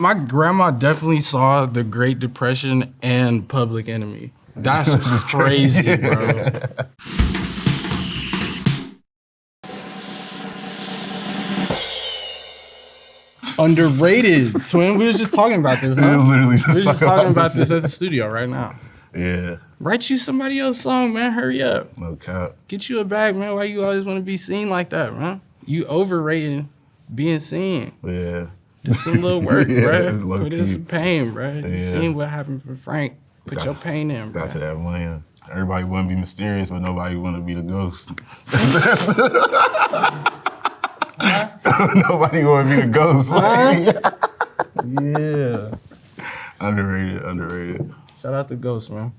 My grandma definitely saw the Great Depression and Public Enemy. That's just crazy, bro. Underrated, twin. We was just talking about this, man. We were just talking about this at the studio right now. Yeah. Write you somebody else's song, man. Hurry up. No cap. Get you a bag, man. Why you always want to be seen like that, man? You overrating being seen. Yeah. Do some little work, Yeah, bro. Put in some pain, bro. You Yeah. seen what happened for Frank. Put your pain in, bro. Got to that one. Everybody want to be mysterious, but nobody want to be the ghost. Nobody want to be the ghost. Yeah. Underrated. Shout out to Ghost, man.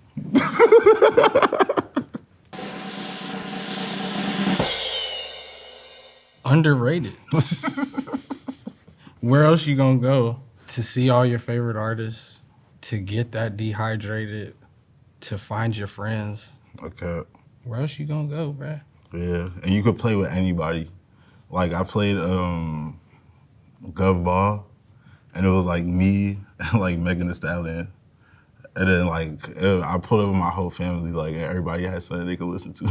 Underrated. Where else you gonna go to see all your favorite artists, to get that dehydrated, to find your friends? Okay. Where else you gonna go, bruh? Yeah, and you could play with anybody. Like I played Gov Ball, and it was like me and like Megan Thee Stallion. And then I pulled up with my whole family, like everybody had something they could listen to.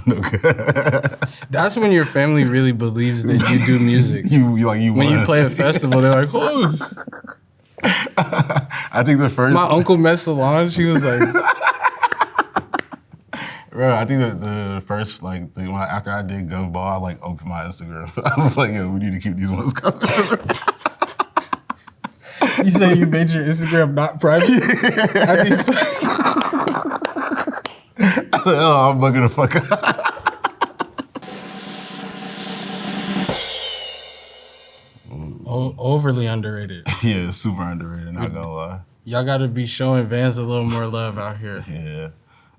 That's when your family really believes that you do music. When you play a festival, they're like, oh. I think the first... My uncle met Solange, she was like... Bro, I think that the first, after I did Gov Ball, I opened my Instagram. I was like, yo, we need to keep these ones coming. You say you made your Instagram not private? Yeah. I was like, oh, I'm bugging the fuck out. Overly underrated. Yeah, super underrated, not gonna lie. Y'all gotta be showing Vans a little more love out here. Yeah.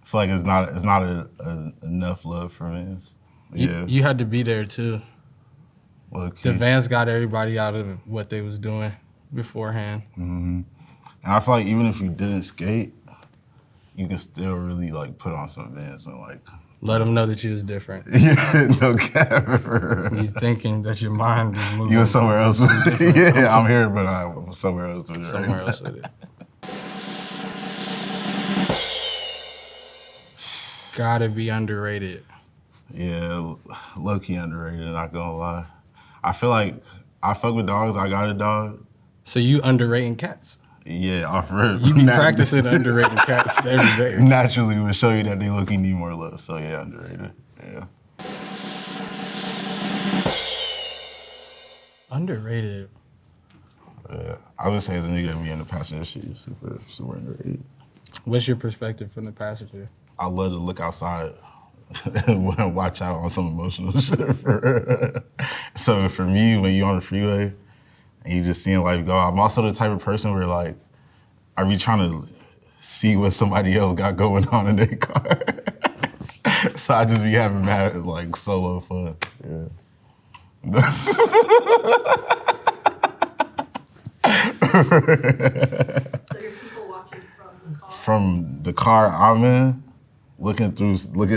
I feel like it's not enough love for Vans. Yeah. You had to be there too. The Vans got everybody out of what they was doing beforehand. Mm-hmm. And I feel like even if you didn't skate, you can still really put on some Vans and let them know that you was different. Yeah, no cap. You thinking that your mind is moving. You were somewhere else with it. Yeah, I'm here, but I'm somewhere else with it. Somewhere else with it. Gotta be underrated. Yeah, low-key underrated, not gonna lie. I feel like I fuck with dogs, I got a dog. So you underrating cats? Yeah, off rip. You be practicing underrating cats every day. Naturally, would show you that they low-key need more love. So yeah, underrated. Yeah. Underrated. Yeah, I would say the nigga that be in the passenger seat is super underrated. What's your perspective from the passenger? I love to look outside and watch out on some emotional shit. So for me, when you're on the freeway and you just seeing life go, I'm also the type of person where I be trying to see what somebody else got going on in their car. So I just be having mad solo fun. Yeah. So you're people watching from the car? From the car I'm in, looking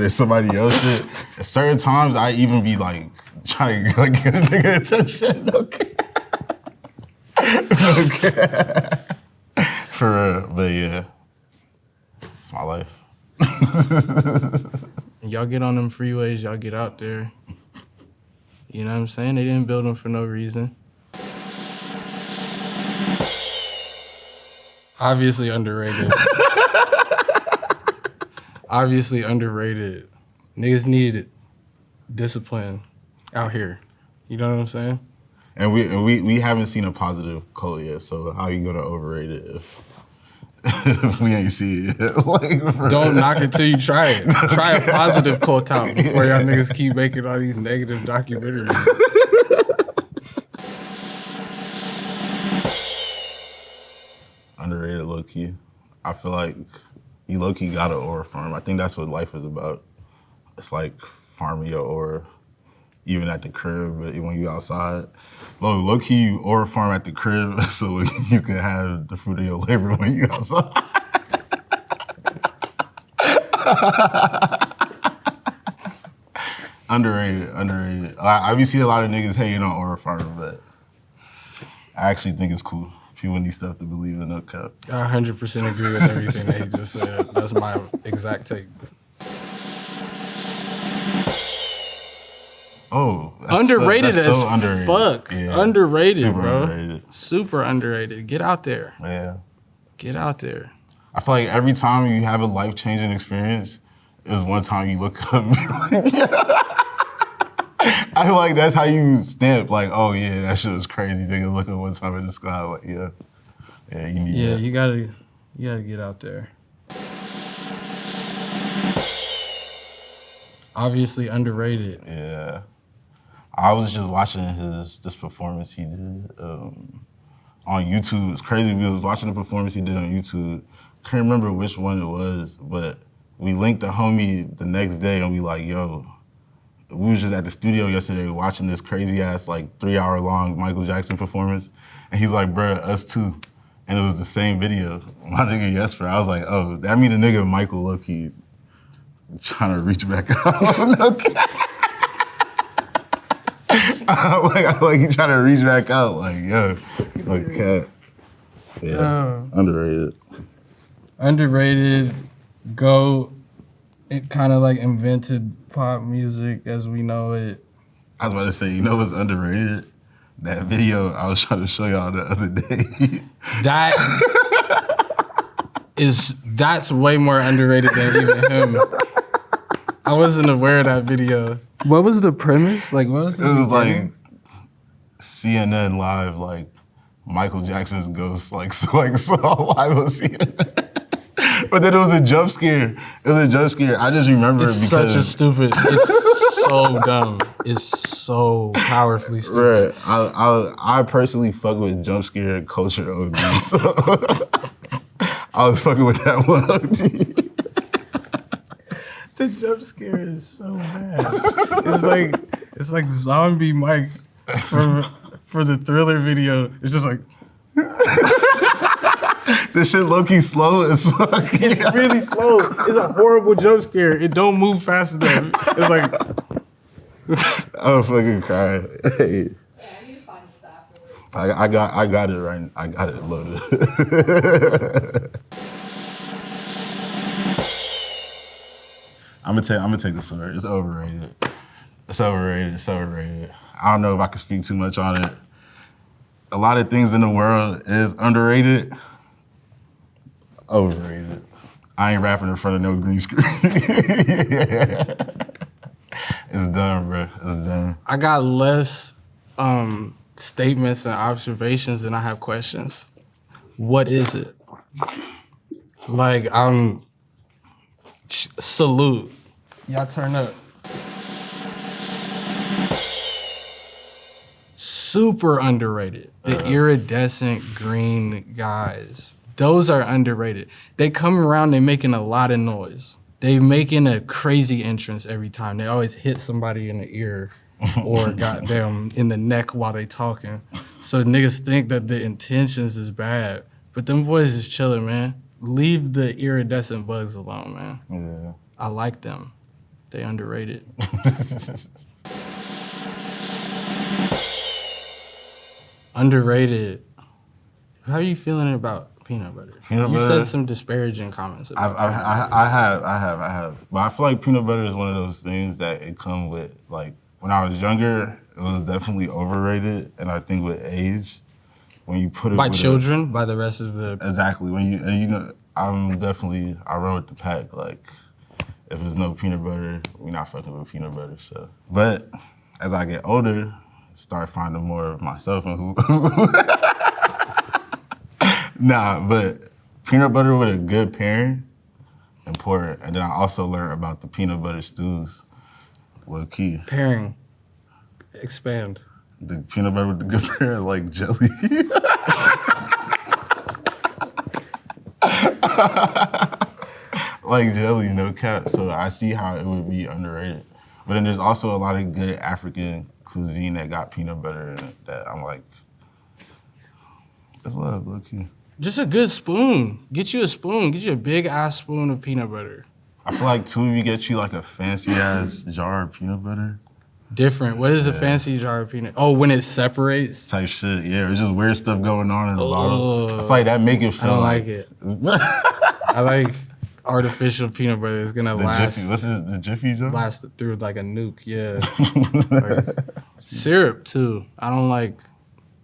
at somebody else shit. At certain times, I even be trying to get a nigga attention. Okay. Okay. For real, but yeah, it's my life. Y'all get on them freeways, y'all get out there. You know what I'm saying? They didn't build them for no reason. Obviously underrated. Obviously underrated. Niggas needed discipline out here. You know what I'm saying? And we haven't seen a positive quote yet, so how you gonna overrate it if we ain't see it yet? Don't knock it till you try it. Try a positive quote out before y'all niggas keep making all these negative documentaries. Underrated low-key. I feel like you low-key gotta aura farm. I think that's what life is about. It's farming your aura, even at the crib, but when you outside. Low-key, you aura farm at the crib so you can have the fruit of your labor when you outside. Underrated. I be seeing a lot of niggas hating on aura farming, but I actually think it's cool. People need stuff to believe in, no cap. I 100% agree with everything that he just said. That's my exact take. Oh, Underrated that's as so underrated. fuck. Yeah. Underrated, Super bro. underrated. Super underrated. Get out there. Yeah. Get out there. I feel like every time you have a life-changing experience is one time you look up and be like, yeah. I feel like that's how you stamp, like, oh yeah, that shit was crazy. They can look up one time in the sky, like, yeah. Yeah, you need that. You gotta get out there. Obviously underrated. Yeah. I was just watching this performance he did on YouTube. It's crazy. We was watching the performance he did on YouTube. Can't remember which one it was, but we linked the homie the next day and we like, yo, we was just at the studio yesterday watching this crazy ass like 3-hour long Michael Jackson performance. And he's like, bruh, us too. And it was the same video. My nigga Jesper, I was like, oh, that mean the nigga Michael low-key trying to reach back out. No cap. like he trying to reach back out, like, yo, like cat. Yeah, underrated. Underrated, GOAT. It kind of like invented pop music as we know it. I was about to say, you know what's underrated? That video I was trying to show y'all the other day. That's way more underrated than even him. I wasn't aware of that video. What was the premise? Like, what was the It was beginning? like CNN Live, like Michael Jackson's ghost, like saw live on CNN. But then it was a jump scare. It was a jump scare. I just remember It's it because such a stupid. It's so dumb. It's so powerfully stupid. right. I personally fuck with jump scare culture OD, so I was fucking with that one OD. The jump scare is so bad. It's like zombie Mike for the Thriller video. It's just like This shit low-key slow as fuck. it's really slow. It's a horrible jump scare. It don't move fast enough. It's like I'm fucking crying. Hey. Yeah, I need to find this afterwards. I got it right. I got it loaded. I'm gonna take the sword. It's overrated. It's overrated. I don't know if I can speak too much on it. A lot of things in the world is underrated. Overrated. I ain't rapping in front of no green screen. It's done, bro. It's done. I got less statements and observations than I have questions. What is it? Like, salute. Y'all turn up. Super underrated. The iridescent green guys. Those are underrated. They come around, they making a lot of noise. They making a crazy entrance every time. They always hit somebody in the ear or goddamn in the neck while they talking. So niggas think that the intentions is bad. But them boys is chilling, man. Leave the iridescent bugs alone, man. Yeah. I like them. They underrated. Underrated. How are you feeling about peanut butter? Peanut you butter? said some disparaging comments about I have. But I feel like peanut butter is one of those things that it come with, like, when I was younger, it was definitely overrated. And I think with age, when you put it by with children, by the rest of the... exactly. I run with the pack. Like, if there's no peanut butter, we're not fucking with peanut butter, so. But as I get older, start finding more of myself and who. Nah, but peanut butter with a good pairing, important. And then I also learned about the peanut butter stews, low key. Pairing. Expand. The peanut butter with the good pairing, like jelly. Like jelly, no cap. So I see how it would be underrated. But then there's also a lot of good African cuisine that got peanut butter in it that I'm like, it's love, low key. Just a good spoon. Get you a spoon. Get you a big ass spoon of peanut butter. I feel like too, if you get you like a fancy ass jar of peanut butter, Different. What is a fancy jar of peanut? Oh, when it separates? Type shit, yeah. It's just weird stuff going on in the Oh. bottle. I feel like that make it feel I don't like it. I like artificial peanut butter. It's gonna the last. Jiffy, what's it, the Jiffy jar? Last through like a nuke, yeah. Like, syrup too. I don't like.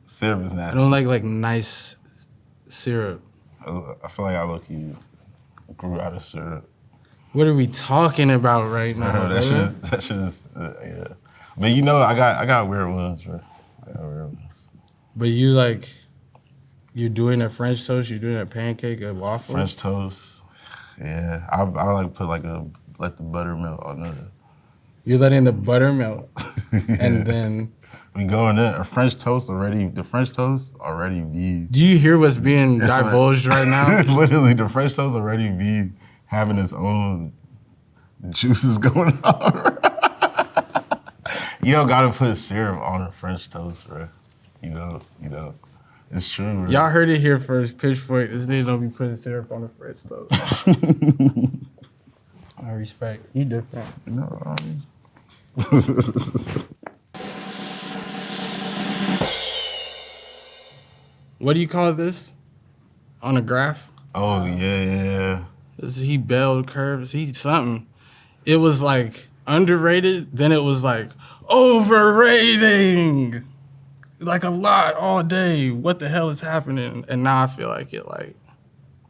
Syrup is nasty. I don't like nice syrup. I feel like I low-key grew out of syrup. What are we talking about right now? That shit is, yeah. But you know, I got weird ones, bro. I got weird ones. But you're doing a French toast. You're doing a pancake, a waffle. French toast. Yeah, I like put let the butter melt on it. You're letting the butter melt, and then we go in there. The French toast already be. Do you hear what's being divulged right now? Literally, the French toast already be having its own juices going on. You don't gotta put syrup on a French toast, bro. You know. It's true, bro. Y'all heard it here first. Pitchfork, this nigga don't be putting syrup on the French toast. I respect. You different. No, What do you call this? On a graph? Oh, yeah. Is he bell curves? He something. It was like underrated, then it was like overrating. Like a lot all day. What the hell is happening? And now I feel like it like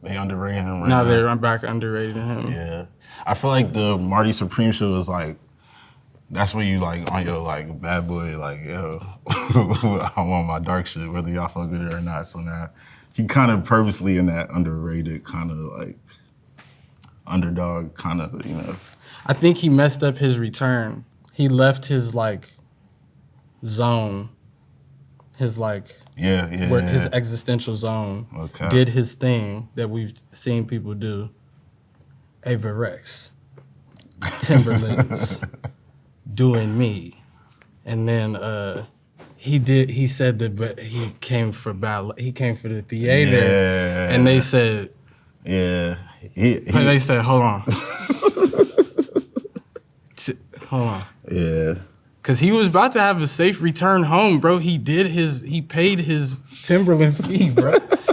they underrate him right now. now. I'm back underrating him. Yeah. I feel like the Marty Supreme show was like, that's when you like on your like bad boy, like, yo, I want my dark shit, whether y'all fuck with it or not. So now he kind of purposely in that underrated kind of like underdog kind of, you know. I think he messed up his return. He left his like zone. His like his existential zone. Okay. Did his thing that we've seen people do. Ava Rex, Timberlands, doing me, and then he said that he came for ballet. He came for the theater, and they said they said hold on, hold on. Yeah. Cause he was about to have a safe return home, bro. He paid his Timberland fee, bro.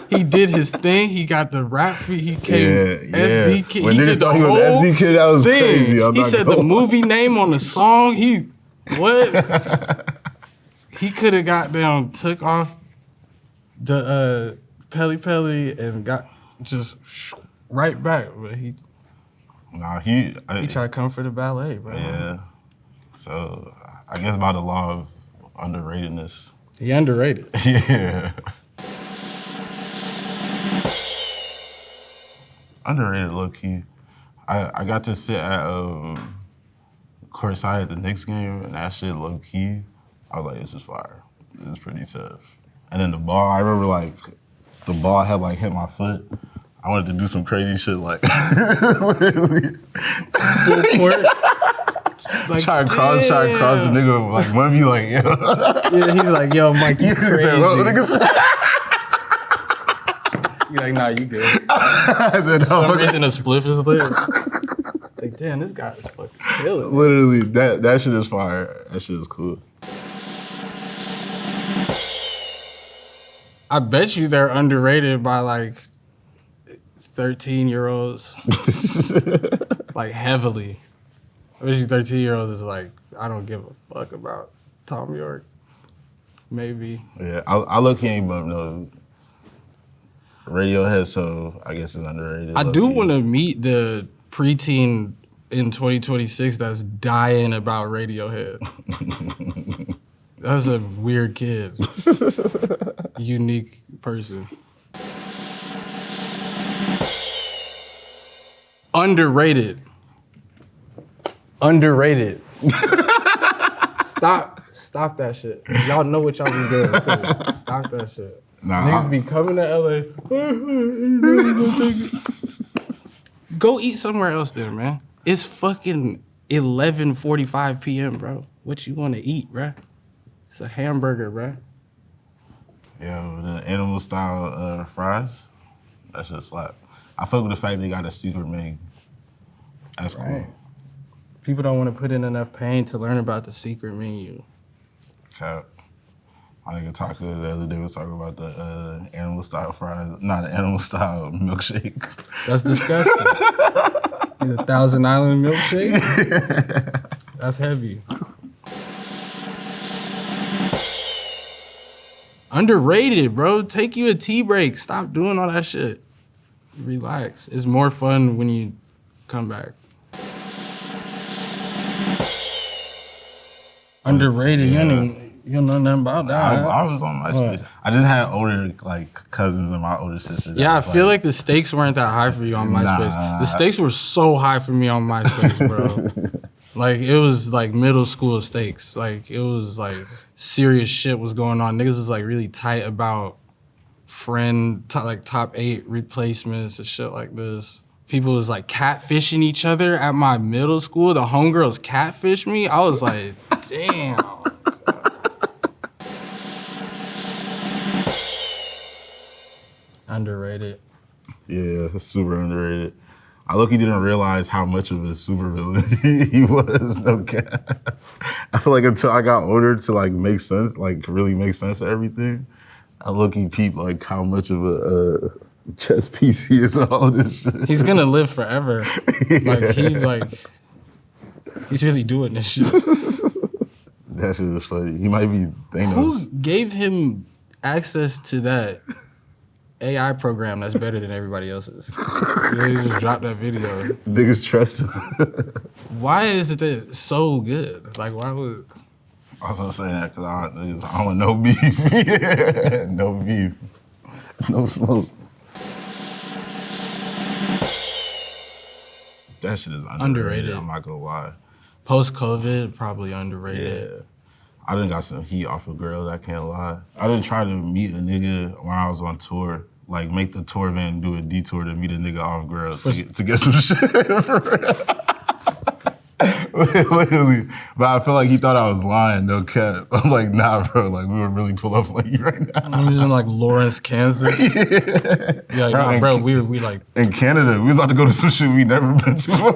He did his thing. He got the rap fee. He came SD Kid. When he niggas did thought he was SD Kid, that was crazy. He said the movie name on the song. What? He could have got down, took off the Peli and got just right back. But he tried to come for the ballet, bro. Yeah. So I guess by the law of underratedness. He underrated. Yeah. Underrated, low key. I got to sit at courtside at the Knicks game, and that shit low key. I was like, this is fire. This is pretty tough. And then the ball, I remember like the ball had like hit my foot. I wanted to do some crazy shit like literally. Full court. Like, try to cross the nigga, like one of you like, yo. Yeah, he's like, yo, Mike, you crazy. Said, well, You're like, nah, you good. For some reason, a spliff is lit. It's like, damn, this guy is fucking killing. Literally, that shit is fire. That shit is cool. I bet you they're underrated by like 13-year-olds. Like heavily. I bet you 13-year-olds is like, I don't give a fuck about Tom York. Maybe. Yeah, I low-key ain't bump no Radiohead, so I guess it's underrated. I do want to meet the preteen in 2026 that's dying about Radiohead. That's a weird kid. Unique person. Underrated. Stop that shit. Y'all know what y'all be doing too. Stop that shit. Nah, Niggas be coming to LA. Go eat somewhere else then, man. It's fucking 11:45 p.m., bro. What you want to eat, bro? It's a hamburger, bro. Yo, the animal style fries, that shit slap. I fuck with the fact they got a secret main. That's cool. Right. People don't want to put in enough pain to learn about the secret menu. Cap. I think Taco the other day was talking about the animal style fries, not an animal style milkshake. That's disgusting. The 1,000 Island milkshake? That's heavy. Underrated, bro. Take you a tea break. Stop doing all that shit. Relax. It's more fun when you come back. Underrated. Yeah. You don't know nothing about that. I was on MySpace. I just had older like cousins and my older sisters. Yeah, I feel like the stakes weren't that high for you on MySpace. The stakes were so high for me on MySpace, bro. Like, it was like middle school stakes. Like, it was like serious shit was going on. Niggas was like really tight about top 8 replacements and shit like this. People was like catfishing each other at my middle school. The homegirls catfished me. I was like, damn. Underrated. Yeah, super underrated. I low-key didn't realize how much of a supervillain he was, no cap. I feel like until I got older to like make sense, like really make sense of everything, I low-key peeped like how much of a chess piece he is and all this shit. He's gonna live forever. He's really doing this shit. That shit is funny. He might be Thanos. Who gave him access to that AI program that's better than everybody else's? He just dropped that video. Niggas trust him. Why is it so good? Like, why would... I was gonna say that because I don't want no beef. Yeah, no beef. No smoke. That shit is underrated. I'm not gonna lie. Post-COVID, probably underrated. Yeah. I done got some heat off of Grailed, I can't lie. I done tried to meet a nigga when I was on tour, like make the tour van do a detour to meet a nigga off Grailed to get some shit for real. Literally. But I feel like he thought I was lying, no cap. I'm like, nah, bro, like we would really pull up on you right now. I'm in like Lawrence, Kansas. Yeah, like, nah, bro, we like... In Canada, we was about to go to some shit we never been to before.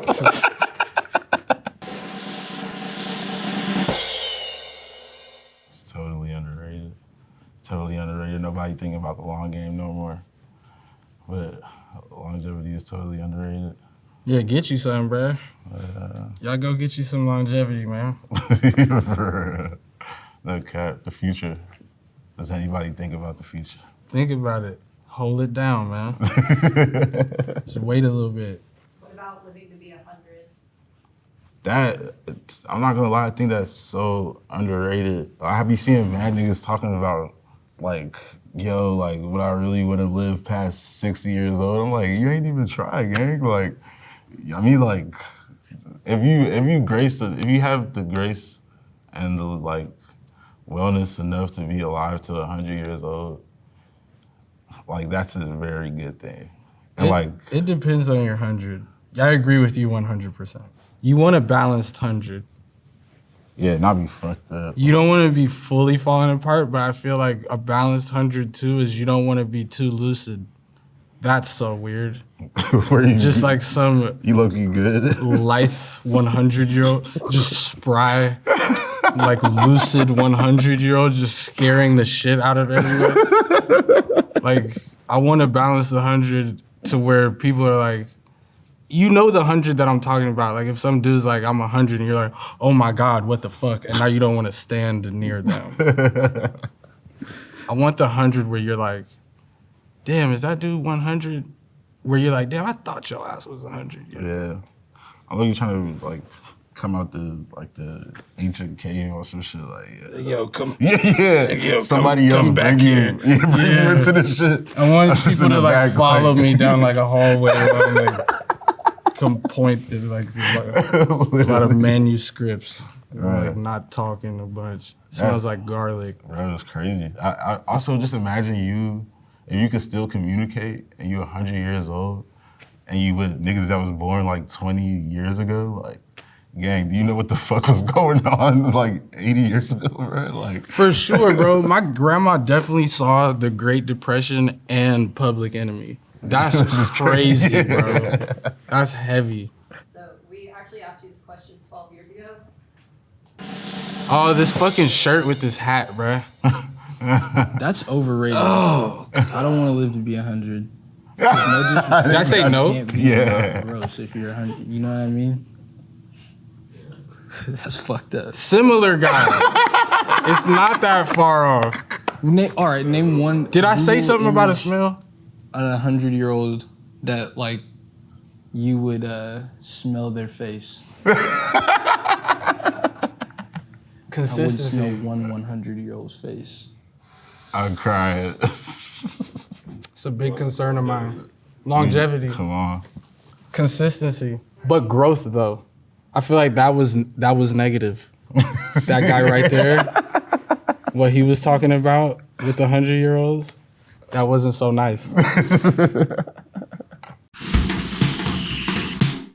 Totally underrated. Nobody thinking about the long game no more. But longevity is totally underrated. Yeah, get you something, bro. Y'all go get you some longevity, man. No cap, the future. Does anybody think about the future? Think about it. Hold it down, man. Just wait a little bit. What about living to be 100? I'm not gonna lie, I think that's so underrated. I be seeing mad niggas talking about like, yo, like, would I really want to live past 60 years old? I'm like, you ain't even try, gang. Like, I mean, like, if you have the grace and the like wellness enough to be alive to 100 years old, like that's a very good thing. And it depends on your 100. I agree with you 100%. You want a balanced 100. Yeah, not be fucked up. You don't want to be fully falling apart, but I feel like a balanced 100 too is you don't want to be too lucid. That's so weird. Where you just like some you looking good lithe 100-year-old, just spry, like lucid 100-year-old, just scaring the shit out of everyone. Like, I want to balance the 100 to where people are like, you know the 100 that I'm talking about. Like, if some dude's like, I'm 100, and you're like, oh my God, what the fuck? And now you don't want to stand near them. I want the 100 where you're like, damn, is that dude 100? Where you're like, damn, I thought your ass was 100. Yeah. I'm looking trying to, like, come out the ancient cave or some shit like yo, come. Yeah. Yo, somebody come else back bring here. you into this shit. I want people to like back, follow me down like a hallway. And, like, come point at like a lot of manuscripts. Right. Like not talking a bunch. Smells like garlic. Bro, that's crazy. I also just imagine you, if you could still communicate and you're 100 years old and you with niggas that was born like 20 years ago, like, gang, do you know what the fuck was going on like 80 years ago, bro? Like, for sure, bro. My grandma definitely saw the Great Depression and Public Enemy. That's crazy, bro. That's heavy. So we actually asked you this question 12 Oh, this fucking shirt with this hat, bruh. That's overrated. Oh, I don't want to live to be 100. No disrespect, Did I say no? can't be Yeah. gross if you're 100. You know what I mean? That's fucked up. Similar guy. It's not that far off. All right, name one. Did I say Google something about a image smell? on a 100-year-old that like you would smell their face? I wouldn't Consistency. smell one 100-year-old's face. I'm crying. It's a big concern of mine. Longevity, Come on. consistency, but growth though. I feel like that was negative. That guy right there, what he was talking about with the 100-year-olds, that wasn't so nice.